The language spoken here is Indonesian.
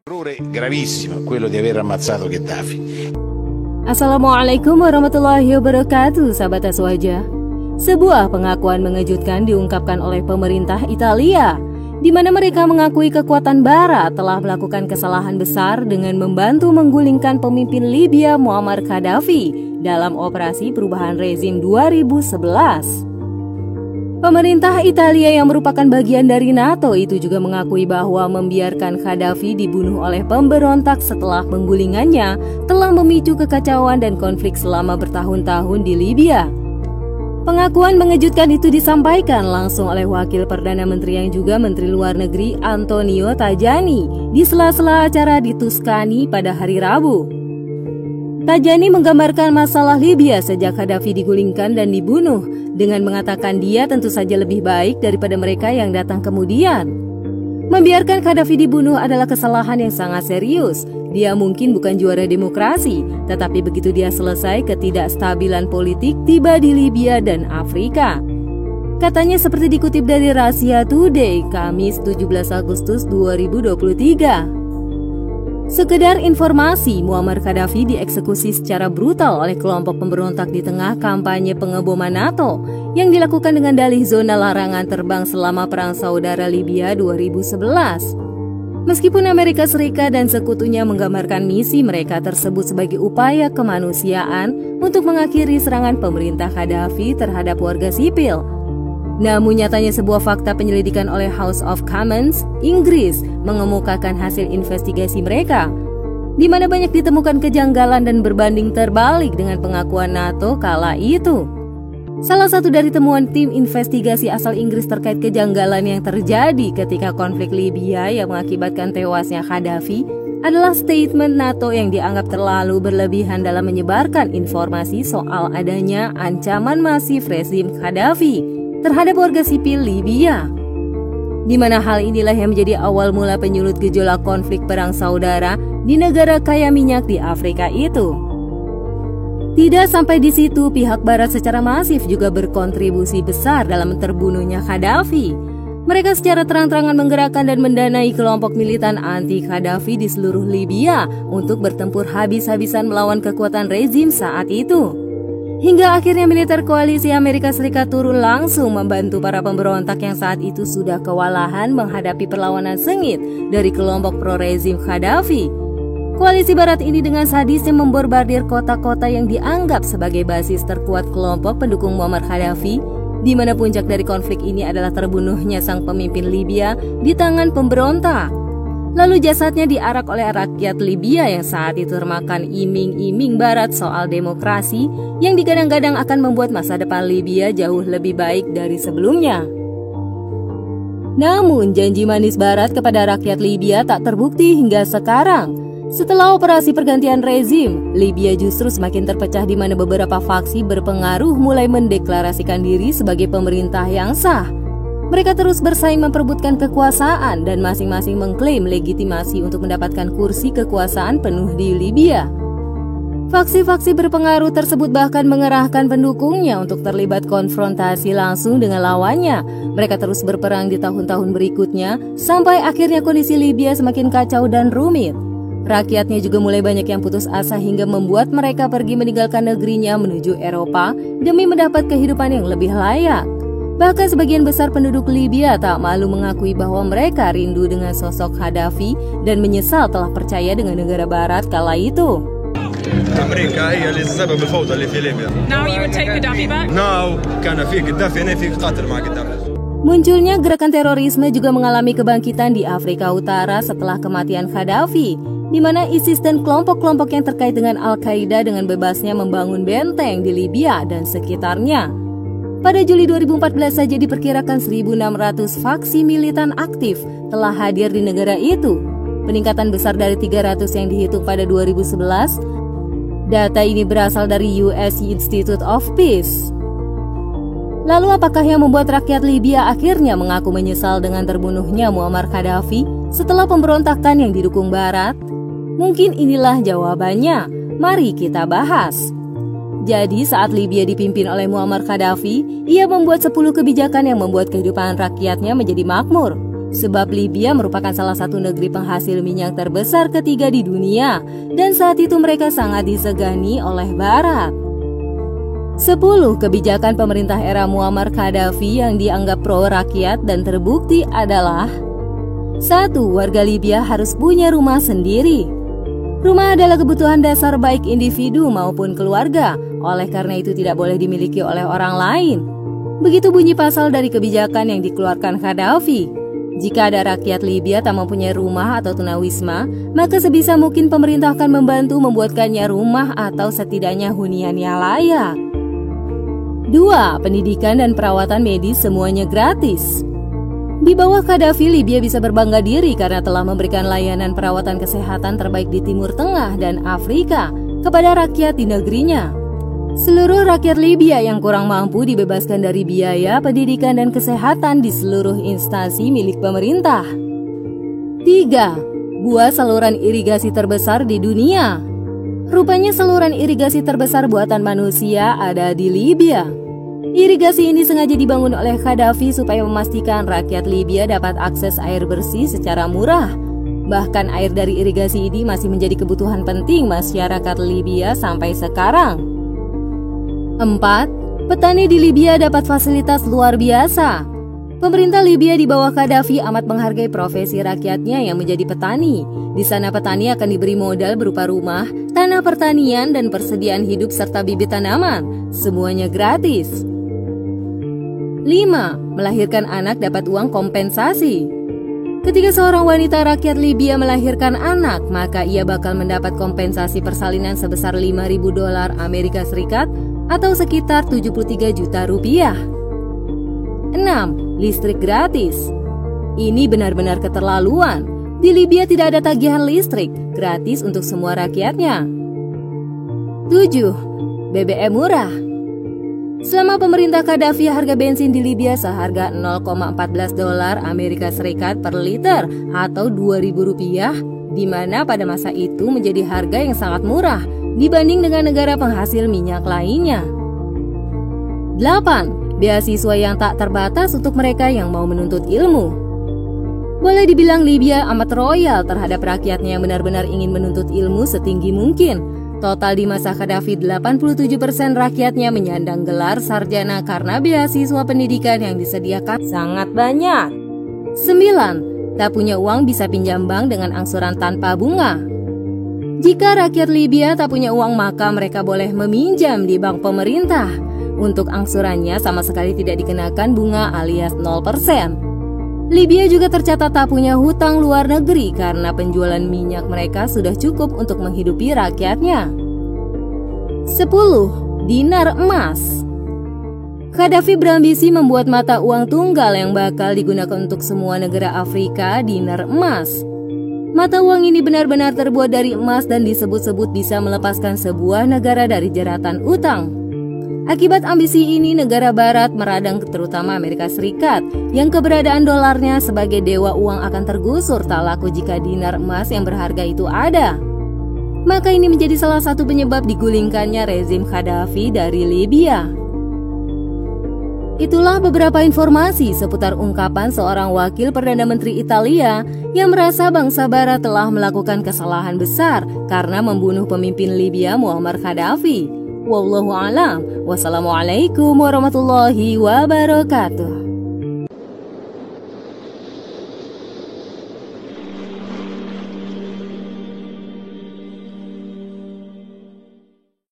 Errore gravissimo quello di aver ammazzato Gheddafi. Assalamualaikum warahmatullahi wabarakatuh, sahabat Aswaja. Sebuah pengakuan mengejutkan diungkapkan oleh pemerintah Italia, di mana mereka mengakui kekuatan Barat telah melakukan kesalahan besar dengan membantu menggulingkan pemimpin Libya Muammar Gaddafi dalam operasi perubahan rezim 2011. Pemerintah Italia yang merupakan bagian dari NATO itu juga mengakui bahwa membiarkan Gaddafi dibunuh oleh pemberontak setelah penggulingannya telah memicu kekacauan dan konflik selama bertahun-tahun di Libya. Pengakuan mengejutkan itu disampaikan langsung oleh Wakil Perdana Menteri yang juga Menteri Luar Negeri Antonio Tajani di sela-sela acara di Tuscany pada hari Rabu. Tajani menggambarkan masalah Libya sejak Gaddafi digulingkan dan dibunuh dengan mengatakan dia tentu saja lebih baik daripada mereka yang datang kemudian. Membiarkan Gaddafi dibunuh adalah kesalahan yang sangat serius. Dia mungkin bukan juara demokrasi, tetapi begitu dia selesai ketidakstabilan politik tiba di Libya dan Afrika. Katanya seperti dikutip dari Russia Today, Kamis 17 Agustus 2023. Sekedar informasi, Muammar Gaddafi dieksekusi secara brutal oleh kelompok pemberontak di tengah kampanye pengeboman NATO yang dilakukan dengan dalih zona larangan terbang selama Perang Saudara Libya 2011. Meskipun Amerika Serikat dan sekutunya menggambarkan misi mereka tersebut sebagai upaya kemanusiaan untuk mengakhiri serangan pemerintah Gaddafi terhadap warga sipil, namun nyatanya sebuah fakta penyelidikan oleh House of Commons, Inggris, mengemukakan hasil investigasi mereka, di mana banyak ditemukan kejanggalan dan berbanding terbalik dengan pengakuan NATO kala itu. Salah satu dari temuan tim investigasi asal Inggris terkait kejanggalan yang terjadi ketika konflik Libya yang mengakibatkan tewasnya Gaddafi adalah statement NATO yang dianggap terlalu berlebihan dalam menyebarkan informasi soal adanya ancaman masif rezim Gaddafi terhadap warga sipil Libya, di mana hal inilah yang menjadi awal mula penyulut gejolak konflik perang saudara di negara kaya minyak di Afrika itu. Tidak sampai di situ, pihak Barat secara masif juga berkontribusi besar dalam terbunuhnya Gaddafi. Mereka secara terang-terangan menggerakkan dan mendanai kelompok militan anti Gaddafi di seluruh Libya untuk bertempur habis-habisan melawan kekuatan rezim saat itu. Hingga akhirnya militer koalisi Amerika Serikat turun langsung membantu para pemberontak yang saat itu sudah kewalahan menghadapi perlawanan sengit dari kelompok pro-rezim Gaddafi. Koalisi Barat ini dengan sadisnya memborbardir kota-kota yang dianggap sebagai basis terkuat kelompok pendukung Muammar Gaddafi, di mana puncak dari konflik ini adalah terbunuhnya sang pemimpin Libya di tangan pemberontak. Lalu jasadnya diarak oleh rakyat Libya yang saat itu termakan iming-iming Barat soal demokrasi yang digadang-gadang akan membuat masa depan Libya jauh lebih baik dari sebelumnya. Namun janji manis Barat kepada rakyat Libya tak terbukti hingga sekarang. Setelah operasi pergantian rezim, Libya justru semakin terpecah di mana beberapa faksi berpengaruh mulai mendeklarasikan diri sebagai pemerintah yang sah. Mereka terus bersaing memperebutkan kekuasaan dan masing-masing mengklaim legitimasi untuk mendapatkan kursi kekuasaan penuh di Libya. Faksi-faksi berpengaruh tersebut bahkan mengerahkan pendukungnya untuk terlibat konfrontasi langsung dengan lawannya. Mereka terus berperang di tahun-tahun berikutnya sampai akhirnya kondisi Libya semakin kacau dan rumit. Rakyatnya juga mulai banyak yang putus asa hingga membuat mereka pergi meninggalkan negerinya menuju Eropa demi mendapat kehidupan yang lebih layak. Bahkan sebagian besar penduduk Libya tak malu mengakui bahwa mereka rindu dengan sosok Gaddafi dan menyesal telah percaya dengan negara Barat kala itu. أمريكا هي اللي السبب الفوضى اللي في ليبيا. Now you would take Gaddafi back? No, كان في قدافي هنا في قاتل مع قدافي. Munculnya gerakan terorisme juga mengalami kebangkitan di Afrika Utara setelah kematian Gaddafi, di mana ISIS dan kelompok-kelompok yang terkait dengan Al-Qaeda dengan bebasnya membangun benteng di Libya dan sekitarnya. Pada Juli 2014 saja diperkirakan 1.600 faksi militan aktif telah hadir di negara itu. Peningkatan besar dari 300 yang dihitung pada 2011. Data ini berasal dari US Institute of Peace. Lalu apakah yang membuat rakyat Libya akhirnya mengaku menyesal dengan terbunuhnya Muammar Gaddafi setelah pemberontakan yang didukung Barat? Mungkin inilah jawabannya. Mari kita bahas. Jadi saat Libya dipimpin oleh Muammar Gaddafi, ia membuat 10 kebijakan yang membuat kehidupan rakyatnya menjadi makmur. Sebab Libya merupakan salah satu negeri penghasil minyak terbesar ketiga di dunia, dan saat itu mereka sangat disegani oleh Barat. 10. Kebijakan pemerintah era Muammar Gaddafi yang dianggap pro rakyat dan terbukti adalah: 1. Warga Libya harus punya rumah sendiri. Rumah adalah kebutuhan dasar baik individu maupun keluarga, oleh karena itu tidak boleh dimiliki oleh orang lain. Begitu bunyi pasal dari kebijakan yang dikeluarkan Gaddafi. Jika ada rakyat Libya tak mempunyai rumah atau tunawisma, maka sebisa mungkin pemerintah akan membantu membuatkannya rumah atau setidaknya huniannya layak. 2. Pendidikan dan perawatan medis semuanya gratis. Di bawah Gaddafi, Libya bisa berbangga diri karena telah memberikan layanan perawatan kesehatan terbaik di Timur Tengah dan Afrika kepada rakyat di negerinya. Seluruh rakyat Libya yang kurang mampu dibebaskan dari biaya pendidikan dan kesehatan di seluruh instansi milik pemerintah. 3. Buat saluran irigasi terbesar di dunia. Rupanya saluran irigasi terbesar buatan manusia ada di Libya. Irigasi ini sengaja dibangun oleh Gaddafi supaya memastikan rakyat Libya dapat akses air bersih secara murah. Bahkan air dari irigasi ini masih menjadi kebutuhan penting masyarakat Libya sampai sekarang. 4. Petani di Libya dapat fasilitas luar biasa. Pemerintah Libya di bawah Gaddafi amat menghargai profesi rakyatnya yang menjadi petani. Di sana petani akan diberi modal berupa rumah, tanah pertanian, dan persediaan hidup serta bibit tanaman. Semuanya gratis. 5. Melahirkan anak dapat uang kompensasi. Ketika seorang wanita rakyat Libya melahirkan anak, maka ia bakal mendapat kompensasi persalinan sebesar $5.000 Amerika Serikat atau sekitar 73 juta rupiah. 6. Listrik gratis. Ini benar-benar keterlaluan. Di Libya tidak ada tagihan listrik, gratis untuk semua rakyatnya. 7. BBM murah. Selama pemerintah Gaddafi, harga bensin di Libya seharga $0,14 Amerika Serikat per liter atau Rp2.000, di mana pada masa itu menjadi harga yang sangat murah dibanding dengan negara penghasil minyak lainnya. 8. Beasiswa yang tak terbatas untuk mereka yang mau menuntut ilmu. Boleh dibilang Libya amat royal terhadap rakyatnya yang benar-benar ingin menuntut ilmu setinggi mungkin. Total di masa Gaddafi 87% rakyatnya menyandang gelar sarjana karena beasiswa pendidikan yang disediakan sangat banyak. 9. Tak punya uang bisa pinjam bank dengan angsuran tanpa bunga. Jika rakyat Libya tak punya uang, maka mereka boleh meminjam di bank pemerintah. Untuk angsurannya sama sekali tidak dikenakan bunga alias 0%. Libya juga tercatat tak punya hutang luar negeri karena penjualan minyak mereka sudah cukup untuk menghidupi rakyatnya. 10. Dinar emas. Gaddafi berambisi membuat mata uang tunggal yang bakal digunakan untuk semua negara Afrika, dinar emas. Mata uang ini benar-benar terbuat dari emas dan disebut-sebut bisa melepaskan sebuah negara dari jeratan utang. Akibat ambisi ini, negara barat meradang terutama Amerika Serikat yang keberadaan dolarnya sebagai dewa uang akan tergusur tak laku jika dinar emas yang berharga itu ada. Maka ini menjadi salah satu penyebab digulingkannya rezim Gaddafi dari Libya. Itulah beberapa informasi seputar ungkapan seorang wakil Perdana Menteri Italia yang merasa bangsa barat telah melakukan kesalahan besar karena membunuh pemimpin Libya Muammar Gaddafi. Wallahu a'lam. Wassalamualaikum warahmatullahi wabarakatuh.